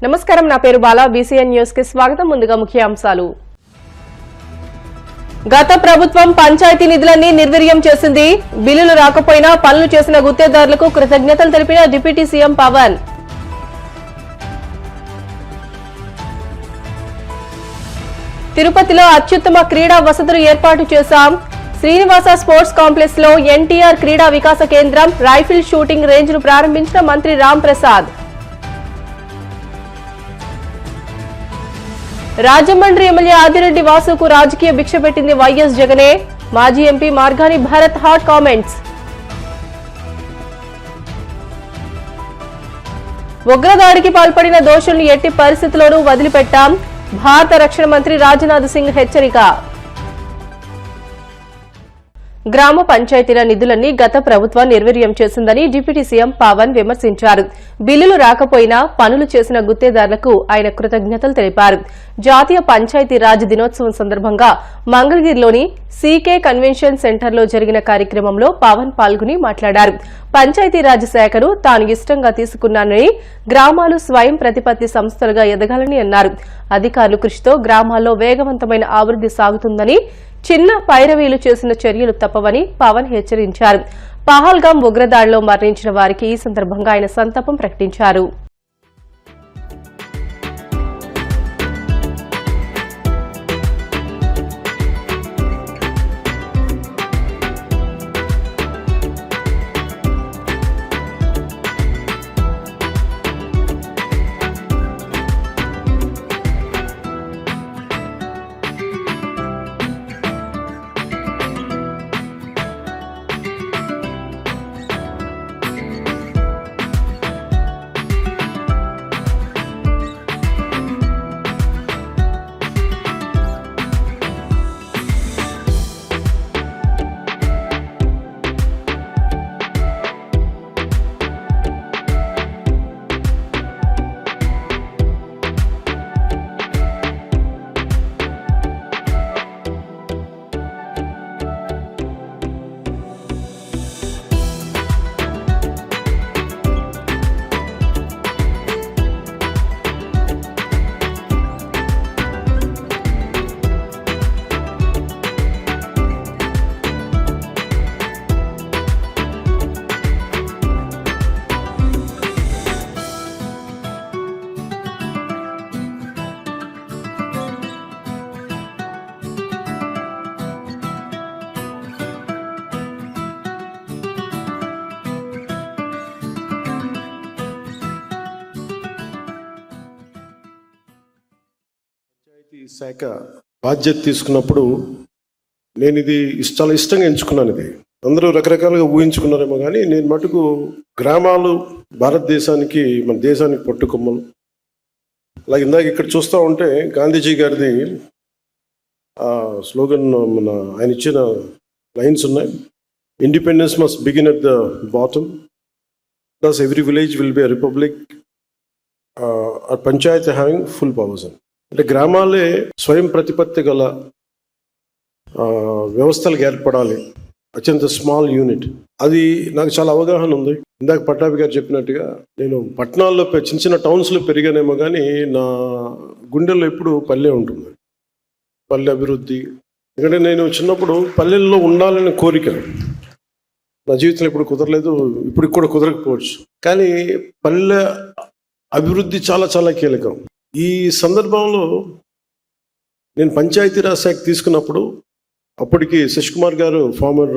నమస్కారం, నా పేరు బాలా. బీసీఎన్ న్యూస్ కి స్వాగతం. ముందుగా ముఖ్యాంశాలు. గత ప్రభుత్వం పంచాయతీ నిధులన్నీ నిర్వీర్యం చేసింది. బిల్లులు రాకపోయినా పనులు చేసిన గుత్తేదారులకు కృతజ్ఞతలు తెలిపిన డిప్యూటీ సీఎం పవన్. తిరుపతిలో అత్యుత్తమ క్రీడా వసతులు ఏర్పాటు చేశాం. శ్రీనివాస స్పోర్ట్స్ కాంప్లెక్స్ లో ఎన్టీఆర్ క్రీడా వికాస కేంద్రం, రైఫిల్ షూటింగ్ రేంజ్ ను ప్రారంభించిన మంత్రి రామ్ ప్రసాద్. రాజమండ్రి ఎమ్మెల్యే ఆదిరెడ్డి వాసుకు రాజకీయ భిక్ష పెట్టింది వైఎస్ జగనే. మాజీ MP Margani Bharat hot comments. ఉగ్రదాడికి పాల్పడిన దోషులను ఎట్టి పరిస్థితుల్లోనూ వదిలిపెట్టాం. భారత రక్షణ మంత్రి రాజ్నాథ్ సింగ్ హెచ్చరిక. గ్రామ పంచాయతీల నిధులన్నీ గత ప్రభుత్వం నిర్వీర్యం చేసిందని డిప్యూటీ సీఎం పవన్ విమర్శించారు. బిల్లులు రాకపోయినా పనులు చేసిన గుత్తేదారులకు ఆయన కృతజ్ఞతలు తెలిపారు. జాతీయ పంచాయతీరాజ్ దినోత్సవం సందర్భంగా మంగళగిరిలోని సీకే కన్వెన్షన్ సెంటర్లో జరిగిన కార్యక్రమంలో పవన్ పాల్గొని మాట్లాడారు. పంచాయతీరాజ్ శాఖను తాను ఇష్టంగా తీసుకున్నానని, గ్రామాలు స్వయం ప్రతిపత్తి సంస్థలుగా ఎదగాలని అన్నారు. అధికారుల కృషితో గ్రామాల్లో వేగవంతమైన అభివృద్ది సాగుతుందని, చిన్న పైరవీలు చేసిన చర్యలు తప్పవని పవన్ హెచ్చరించారు. పహల్గాం ఉగ్రదాడిలో మరణించిన వారికి ఈ సందర్భంగా ఆయన సంతాపం ప్రకటించారు. శాఖ బాధ్యత తీసుకున్నప్పుడు నేను ఇది చాలా ఇష్టంగా ఎంచుకున్నాను. ఇది అందరూ రకరకాలుగా ఊహించుకున్నారేమో కానీ నేను మటుకు గ్రామాలు భారతదేశానికి, మన దేశానికి పట్టుకొమ్మలు. అలాగే ఇందాక ఇక్కడ చూస్తూ ఉంటే గాంధీజీ గారిది స్లోగన్, ఆయన ఇచ్చిన లైన్స్ ఉన్నాయి. Independence must begin at the bottom, thus every village will be a republic, panchayat having full powers. అంటే గ్రామాలే స్వయం ప్రతిపత్తి గల వ్యవస్థలకు ఏర్పడాలి. అత్యంత స్మాల్ యూనిట్. అది నాకు చాలా అవగాహన ఉంది. ఇందాక పట్టాభి గారు చెప్పినట్టుగా నేను పట్టణాల్లో చిన్న చిన్న టౌన్స్లో పెరిగానేమో కానీ నా గుండెల్లో ఎప్పుడు పల్లె ఉంటుంది, పల్లె అభివృద్ధి. ఎందుకంటే నేను చిన్నప్పుడు పల్లెల్లో ఉండాలనే కోరిక. నా జీవితంలో ఇప్పుడు కుదరలేదు, ఇప్పుడు కూడా కుదరకపోవచ్చు, కానీ పల్లె అభివృద్ధి చాలా చాలా కీలకం. ఈ సందర్భంలో నేను పంచాయతీరాజ్ శాఖ తీసుకున్నప్పుడు అప్పటికి శశికుమార్ గారు ఫార్మర్,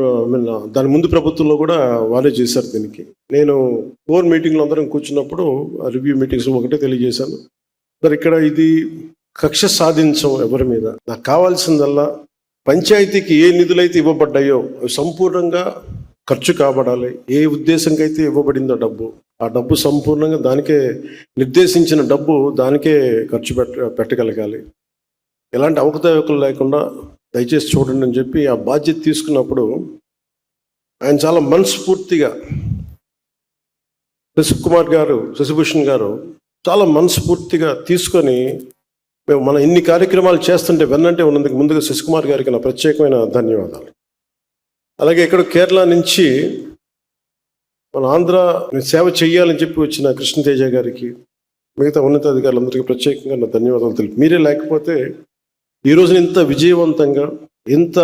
దాని ముందు ప్రభుత్వంలో కూడా వాళ్ళే చేశారు దీనికి. నేను 4 మీటింగ్లు అందరం కూర్చున్నప్పుడు రివ్యూ మీటింగ్స్ ఒకటే తెలియజేశాను, మరి ఇక్కడ ఇది కక్ష సాధించం ఎవరి మీద. నాకు కావాల్సిందల్లా పంచాయతీకి ఏ నిధులైతే ఇవ్వబడ్డాయో అవి సంపూర్ణంగా ఖర్చు కాబడాలి. ఏ ఉద్దేశంకి అయితే ఇవ్వబడిందో డబ్బు, ఆ డబ్బు సంపూర్ణంగా దానికే నిర్దేశించిన డబ్బు దానికే ఖర్చు పెట్టగలగాలి. ఎలాంటి అవకతవకలు లేకుండా దయచేసి చూడండి అని చెప్పి ఆ బాధ్యత తీసుకున్నప్పుడు ఆయన చాలా మనస్ఫూర్తిగా, శశిభూషణ్ గారు చాలా మనస్ఫూర్తిగా తీసుకొని మేము మన ఇన్ని కార్యక్రమాలు చేస్తుంటే వెన్నంటే ఉన్నందుకు ముందుగా శశికుమార్ గారికి నా ప్రత్యేకమైన ధన్యవాదాలు. అలాగే ఇక్కడ కేరళ నుంచి మన ఆంధ్ర సేవ చెయ్యాలని చెప్పి వచ్చిన కృష్ణతేజ గారికి, మిగతా ఉన్నతాధికారులందరికీ ప్రత్యేకంగా నా ధన్యవాదాలు తెలుపు. మీరే లేకపోతే ఈ రోజున ఇంత విజయవంతంగా ఇంత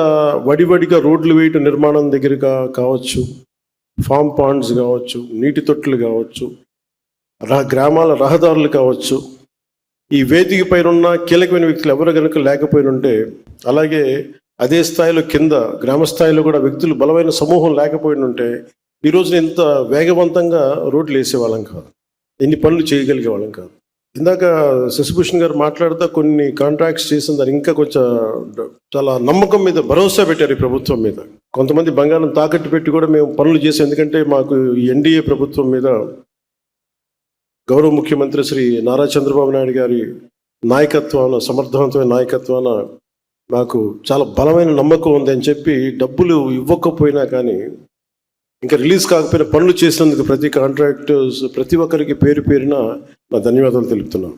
వడివడిగా రోడ్లు వేయటం నిర్మాణం దగ్గర కావచ్చు, ఫామ్ పాండ్స్ కావచ్చు, నీటి తొట్టులు కావచ్చు, గ్రామాల రహదారులు కావచ్చు, ఈ వేదిక పైన ఉన్న కీలకమైన వ్యక్తులు ఎవరు కనుక లేకపోయినుంటే, అలాగే అదే స్థాయిలో కింద గ్రామ స్థాయిలో కూడా వ్యక్తులు బలమైన సమూహం లేకపోయినుంటే ఈ రోజున ఇంత వేగవంతంగా రోడ్లు వేసేవాళ్ళం కాదు, ఎన్ని పనులు చేయగలిగే వాళ్ళం కాదు. ఇందాక శశిభూషణ్ గారు మాట్లాడుతూ కొన్ని కాంట్రాక్ట్స్ చేసిన దాన్ని ఇంకా కొంచెం చాలా నమ్మకం మీద భరోసా పెట్టారు ఈ ప్రభుత్వం మీద. కొంతమంది బంగారం తాకట్టు పెట్టి కూడా మేము పనులు చేసాం. ఎందుకంటే మాకు ఈ ఎన్డీఏ ప్రభుత్వం మీద గౌరవ ముఖ్యమంత్రి శ్రీ నారా చంద్రబాబు నాయుడు గారి నాయకత్వాన, సమర్థవంతమైన నాయకత్వాన నాకు చాలా బలమైన నమ్మకం ఉంది అని చెప్పి డబ్బులు ఇవ్వకపోయినా కానీ ఇంకా రిలీజ్ కాకపోయినా పనులు చేసినందుకు ప్రతి కాంట్రాక్టర్స్ ప్రతి ఒక్కరికి పేరు పేరున నా ధన్యవాదాలు తెలుపుతున్నాను.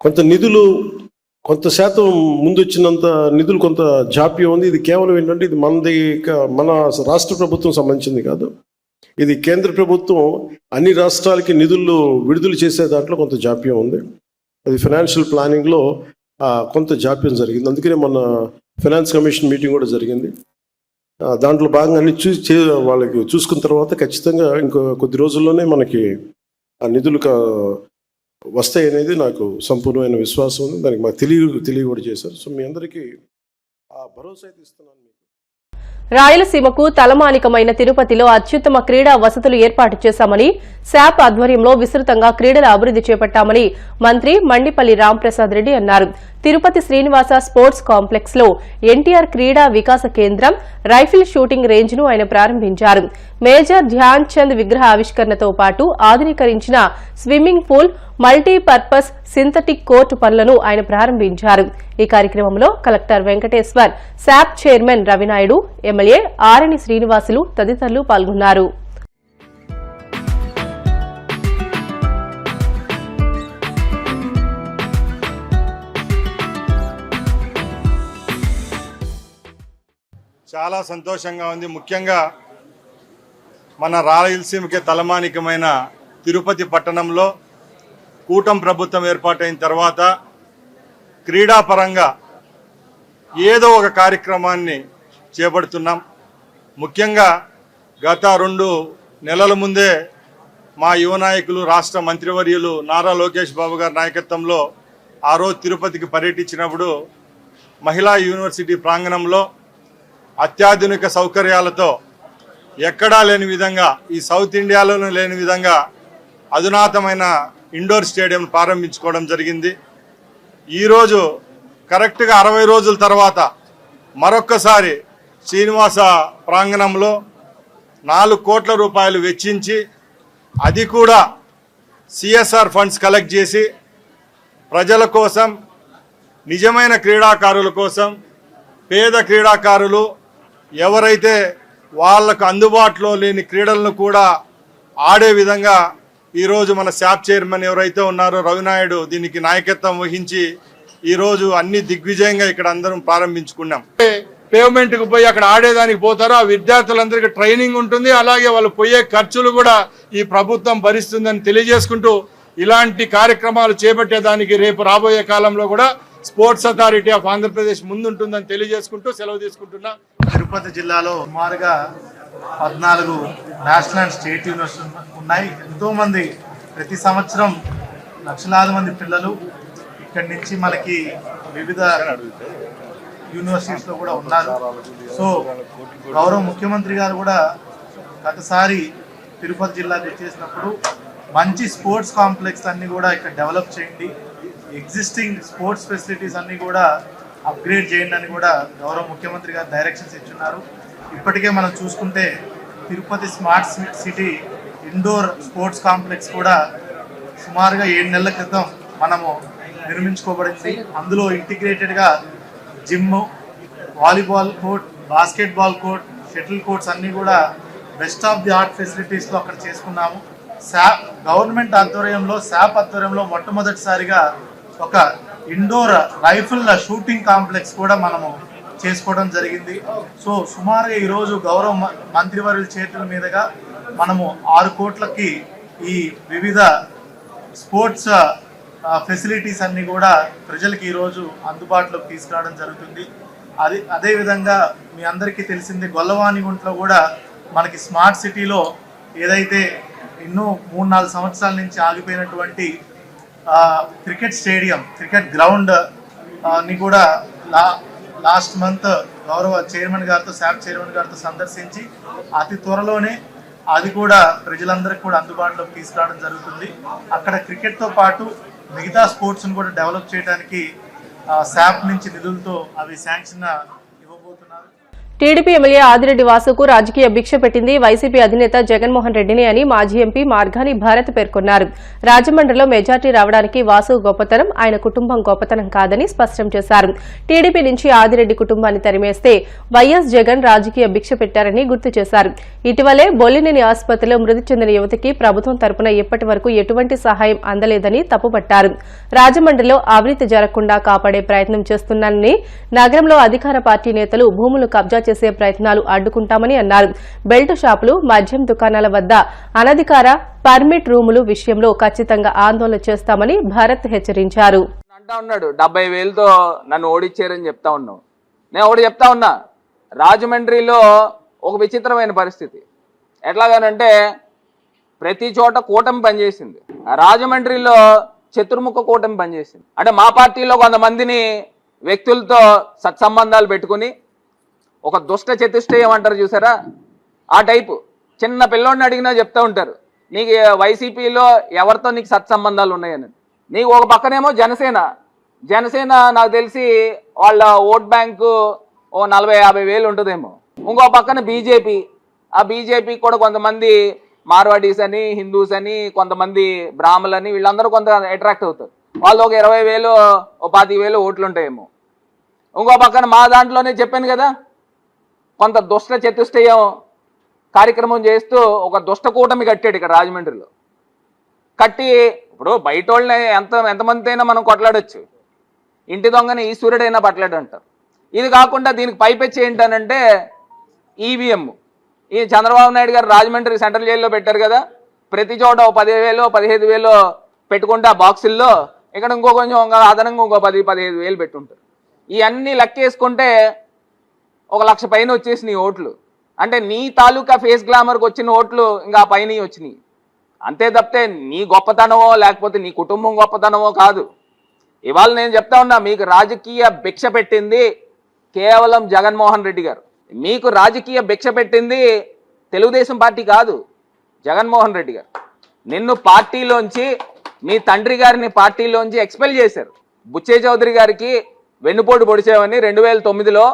కొంత నిధులు కొంత శాతం ముందు వచ్చినంత నిధులు కొంత జాప్యం ఉంది. ఇది కేవలం ఏంటంటే ఇది మన రాష్ట్ర ప్రభుత్వం సంబంధించింది కాదు, ఇది కేంద్ర ప్రభుత్వం అన్ని రాష్ట్రాలకి నిధులు విడుదల చేసే దాంట్లో కొంత జాప్యం ఉంది. అది ఫైనాన్షియల్ ప్లానింగ్లో కొంత జాప్యం జరిగింది. అందుకనే మన ఫైనాన్స్ కమిషన్ మీటింగ్ కూడా జరిగింది. దాంట్లో భాగంగా అన్ని వాళ్ళకి చూసుకున్న తర్వాత ఖచ్చితంగా ఇంకో కొద్ది రోజుల్లోనే మనకి ఆ నిధులు వస్తాయి అనేది నాకు సంపూర్ణమైన విశ్వాసం ఉంది. దానికి మాకు తెలియ కూడా చేశారు. సో మీ అందరికీ ఆ భరోసా అయితే ఇస్తున్నాను. రాయలసీమకు తలమానికమైన తిరుపతిలో అత్యుత్తమ క్రీడా వసతులు ఏర్పాటు చేశామని, శాప్ ఆధ్వర్యంలో విస్తృతంగా క్రీడల అభివృద్ది చేపట్టామని మంత్రి మండిపల్లి రాంప్రసాద్ రెడ్డి అన్నారు. తిరుపతి శ్రీనివాస స్పోర్ట్స్ కాంప్లెక్స్ లో ఎన్టీఆర్ క్రీడా వికాస కేంద్రం, రైఫిల్ షూటింగ్ రేంజ్ ను ఆయన ప్రారంభించారు. మేజర్ ధ్యాన్ చంద్ విగ్రహ ఆవిష్కరణతో పాటు ఆధునీకరించిన swimming pool, multipurpose synthetic court పనులను ఆయన ప్రారంభించారు. ఈ కార్యక్రమంలో collector Venkateswar, SAAP chairman Ravinaidu, MLA Arani Srinivasulu తదితరులు పాల్గొన్నారు. చాలా సంతోషంగా ఉంది. ముఖ్యంగా మన రాయలసీమకే తలమానికమైన తిరుపతి పట్టణంలో కూటమి ప్రభుత్వం ఏర్పాటైన తర్వాత క్రీడాపరంగా ఏదో ఒక కార్యక్రమాన్ని చేపడుతున్నాం. ముఖ్యంగా గత 2 నెలల ముందే మా యువ నాయకులు, రాష్ట్ర మంత్రివర్యులు నారా లోకేష్ బాబు గారి నాయకత్వంలో ఆ రోజు తిరుపతికి పర్యటించినప్పుడు మహిళా యూనివర్సిటీ ప్రాంగణంలో అత్యాధునిక సౌకర్యాలతో ఎక్కడా లేని విధంగా, ఈ సౌత్ ఇండియాలోనూ లేని విధంగా అధునాతమైన ఇండోర్ స్టేడియం ప్రారంభించుకోవడం జరిగింది. ఈరోజు కరెక్ట్గా 60 రోజుల తర్వాత మరొక్కసారి శ్రీనివాస ప్రాంగణంలో 4 కోట్ల రూపాయలు వెచ్చించి, అది కూడా సిఎస్ఆర్ ఫండ్స్ కలెక్ట్ చేసి ప్రజల కోసం, నిజమైన క్రీడాకారుల కోసం, పేద క్రీడాకారులు ఎవరైతే వాళ్లకు అందుబాటులో లేని క్రీడలను కూడా ఆడే విధంగా ఈరోజు మన శాప్ చైర్మన్ ఎవరైతే ఉన్నారో రవినాయుడు దీనికి నాయకత్వం వహించి ఈరోజు అన్ని దిగ్విజయంగా ఇక్కడ అందరం ప్రారంభించుకున్నాం. పేవ్మెంట్కి పోయి అక్కడ ఆడేదానికి పోతారు. ఆ విద్యార్థులందరికీ ట్రైనింగ్ ఉంటుంది. అలాగే వాళ్ళు పోయే ఖర్చులు కూడా ఈ ప్రభుత్వం భరిస్తుందని తెలియజేసుకుంటూ ఇలాంటి కార్యక్రమాలు చేపట్టేదానికి రేపు రాబోయే కాలంలో కూడా స్పోర్ట్స్ అథారిటీ ఆఫ్ ఆంధ్రప్రదేశ్ ముందుంటుందని తెలియజేసుకుంటూ సెలవు తీసుకుంటున్నా. తిరుపతి జిల్లాలో సుమారుగా 14 నేషనల్ అండ్ స్టేట్ యూనివర్సిటీలు ఉన్నాయి. ఎంతోమంది ప్రతి సంవత్సరం లక్షలాది మంది పిల్లలు ఇక్కడి నుంచి మనకి వివిధ యూనివర్సిటీస్లో కూడా ఉన్నారు. సో గౌరవ ముఖ్యమంత్రి గారు కూడా గతసారి తిరుపతి జిల్లాకు వచ్చేసినప్పుడు మంచి స్పోర్ట్స్ కాంప్లెక్స్ అన్నీ కూడా ఇక్కడ డెవలప్ చేయండి, ఎగ్జిస్టింగ్ స్పోర్ట్స్ ఫెసిలిటీస్ అన్నీ కూడా అప్గ్రేడ్ చేయండి అని కూడా గౌరవ ముఖ్యమంత్రి గారు డైరెక్షన్స్ ఇచ్చున్నారు. ఇప్పటికే మనం చూసుకుంటే Tirupati smart city indoor sports complex కూడా సుమారుగా 7 నెలల క్రితం మనము నిర్మించుకోబడింది. అందులో ఇంటిగ్రేటెడ్గా gym, volleyball court, basketball court, shuttle courts అన్నీ కూడా బెస్ట్ ఆఫ్ ది ఆర్ట్ ఫెసిలిటీస్లో అక్కడ చేసుకున్నాము. గవర్నమెంట్ ఆధ్వర్యంలో, శాప్ ఆధ్వర్యంలో మొట్టమొదటిసారిగా ఒక ఇండోర్ రైఫిల్ షూటింగ్ కాంప్లెక్స్ కూడా మనము చేసుకోవడం జరిగింది. సో సుమారుగా ఈరోజు గౌరవ మంత్రివర్యుల చేతుల మీదుగా మనము 6 కోట్లకి ఈ వివిధ స్పోర్ట్స్ ఫెసిలిటీస్ అన్నీ కూడా ప్రజలకు ఈరోజు అందుబాటులోకి తీసుకురావడం జరుగుతుంది. అదేవిధంగా మీ అందరికీ తెలిసింది, గొల్లవానిగుంట్లో కూడా మనకి స్మార్ట్ సిటీలో ఏదైతే ఎన్నో 3-4 సంవత్సరాల నుంచి ఆగిపోయినటువంటి క్రికెట్ స్టేడియం, క్రికెట్ గ్రౌండ్ ని కూడా లాస్ట్ మంత్ గౌరవ చైర్మన్ గారితో, శాప్ చైర్మన్ గారితో సందర్శించి అతి త్వరలోనే అది కూడా ప్రజలందరికీ కూడా అందుబాటులోకి తీసుకురావడం జరుగుతుంది. అక్కడ క్రికెట్తో పాటు మిగతా స్పోర్ట్స్ను కూడా డెవలప్ చేయడానికి శాప్ నుంచి నిధులతో అవి శాంక్షన్ ఇవ్వబోతున్నారు. టీడీపీ ఎమ్మెల్యే ఆదిరెడ్డి వాసుకు రాజకీయ భిక్ష పెట్టింది వైసీపీ అధినేత జగన్మోహన్ రెడ్డిని అని మాజీ ఎంపీ మార్గాని భారత్ పేర్కొన్నారు. రాజమండ్రిలో మెజార్టీ రావడానికి వాసు గొప్పతనం, ఆయన కుటుంబం గొప్పతనం కాదని స్పష్టం చేశారు. టీడీపీ నుంచి ఆదిరెడ్డి కుటుంబాన్ని తరిమేస్తే వైఎస్ జగన్ రాజకీయ భిక్ష పెట్టారని గుర్తు చేశారు. ఇటీవలే బొల్లినేని ఆసుపత్రిలో మృతి చెందిన యువతికి ప్రభుత్వం తరపున ఇప్పటి వరకు ఎటువంటి సహాయం అందలేదని తప్పుపట్టారు. రాజమండ్రిలో అవినీతి జరగకుండా కాపాడే ప్రయత్నం చేస్తున్నానని, నగరంలో అధికార పార్టీ నేతలు భూములు కబ్జా చేసే ప్రయత్నాలు అడ్డుకుంటామని అన్నారు. బెల్ట్ షాపులు, మద్యం దుకాణాల వద్ద అనధికార పర్మిట్ రూములు విషయంలో ఖచ్చితంగా ఆందోళన చేస్తామని భారత్ హెచ్చరించారు. అంటా ఉన్నాడు 70,000తో నన్ను ఓడిచ్చారని చెప్తా ఉన్నావు. నేను ఒకటి చెప్తా ఉన్నా, రాజమండ్రిలో ఒక విచిత్రమైన పరిస్థితి. ఎట్లాగానంటే ప్రతి చోట కూటమి పనిచేసింది, రాజమండ్రిలో చతుర్ముఖ కూటమి పనిచేసింది. అంటే మా పార్టీలో కొంతమందిని వ్యక్తులతో సత్సంబంధాలు పెట్టుకుని ఒక దుష్ట చతుష్టయం అంటారు చూసారా, ఆ టైపు. చిన్న పిల్లోడిని అడిగినా చెప్తా ఉంటారు, నీకు వైసీపీలో ఎవరితో నీకు సత్సంబంధాలు ఉన్నాయని. నీకు ఒక పక్కనేమో జనసేన నాకు తెలిసి వాళ్ళ ఓట్ బ్యాంకు ఓ 40-50 వేలు ఉంటుందేమో. ఇంకో పక్కన బీజేపీ, ఆ బీజేపీ కూడా కొంతమంది మార్వాడీస్ అని, హిందూస్ అని, కొంతమంది బ్రాహ్మణులని, వీళ్ళందరూ కొంత అట్రాక్ట్ అవుతారు. వాళ్ళు ఒక 20,000 ఓ 25,000 ఓట్లు ఉంటాయేమో. ఇంకో పక్కన మా దాంట్లోనే చెప్పాను కదా, కొంత దుష్ట చతుష్టయం కార్యక్రమం చేస్తూ ఒక దుష్ట కూటమి కట్టాడు ఇక్కడ రాజమండ్రిలో. కట్టి ఇప్పుడు బయట వాళ్ళని ఎంతమంది అయినా మనం కొట్లాడొచ్చు, ఇంటి దొంగని ఈశ్వరుడైనా పట్లాడు అంటారు. ఇది కాకుండా దీనికి పైపెచ్చి ఏంటనంటే ఈవీఎం. ఈ చంద్రబాబు నాయుడు గారు రాజమండ్రి సెంట్రల్ జైల్లో పెట్టారు కదా, ప్రతి చోట 10,000 15,000 పెట్టుకుంటే ఆ బాక్సుల్లో, ఇక్కడ ఇంకో కొంచెం అదనంగా ఇంకో 10-15 పెట్టుంటారు. ఇవన్నీ లెక్కేసుకుంటే 1,00,000 పైన వచ్చేసి నీ ఓట్లు. అంటే నీ తాలూకా ఫేస్ గ్లామర్కి వచ్చిన ఓట్లు ఇంకా పైన వచ్చినాయి. అంతే తప్పితే నీ గొప్పతనమో లేకపోతే నీ కుటుంబం గొప్పతనమో కాదు. ఇవాళ నేను చెప్తా ఉన్నా, మీకు రాజకీయ భిక్ష పెట్టింది కేవలం జగన్మోహన్ రెడ్డి గారు. మీకు రాజకీయ భిక్ష పెట్టింది తెలుగుదేశం పార్టీ కాదు, జగన్మోహన్ రెడ్డి గారు. నిన్ను పార్టీలోంచి, మీ తండ్రి గారిని పార్టీలోంచి ఎక్స్పెల్ చేశారు. బుచ్చే చౌదరి గారికి వెన్నుపోటు పొడిచావని 2009లో,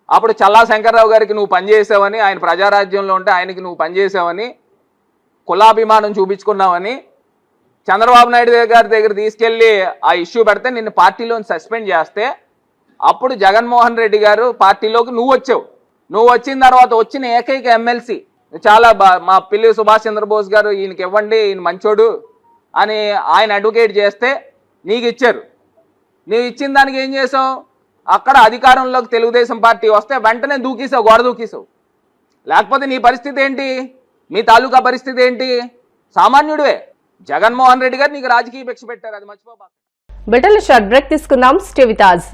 అప్పుడు చల్లా శంకర్రావు గారికి నువ్వు పనిచేసావని, ఆయన ప్రజారాజ్యంలో ఉంటే ఆయనకి నువ్వు పనిచేసావని, కులాభిమానం చూపించుకున్నావని చంద్రబాబు నాయుడు గారి దగ్గర తీసుకెళ్లి ఆ ఇష్యూ పెడితే నిన్ను పార్టీలోని సస్పెండ్ చేస్తే, అప్పుడు జగన్మోహన్ రెడ్డి గారు పార్టీలోకి నువ్వు వచ్చావు. నువ్వు వచ్చిన తర్వాత వచ్చిన ఏకైక ఎమ్మెల్సీ చాలా మా పిల్లి సుభాష్ చంద్రబోస్ గారు, ఈయనకి ఇవ్వండి, ఈయన మంచోడు అని ఆయన అడ్వకేట్ చేస్తే నీకు ఇచ్చారు. నువ్వు ఇచ్చిన దానికి ఏం చేసావు? అక్కడ అధికారంలోకి తెలుగుదేశం పార్టీ వస్తే వెంటనే దూకేసావు, గోడ దూకేసావు. లేకపోతే నీ పరిస్థితి ఏంటి? మీ తాలూకా పరిస్థితి ఏంటి? సామాన్యుడివే. జగన్మోహన్ రెడ్డి గారు నీకు రాజకీయ భిక్ష పెట్టారు, అది మర్చిపోబా. బిడ్డల షార్ట్ బ్రేక్ తీసుకుందాం. Stay with us.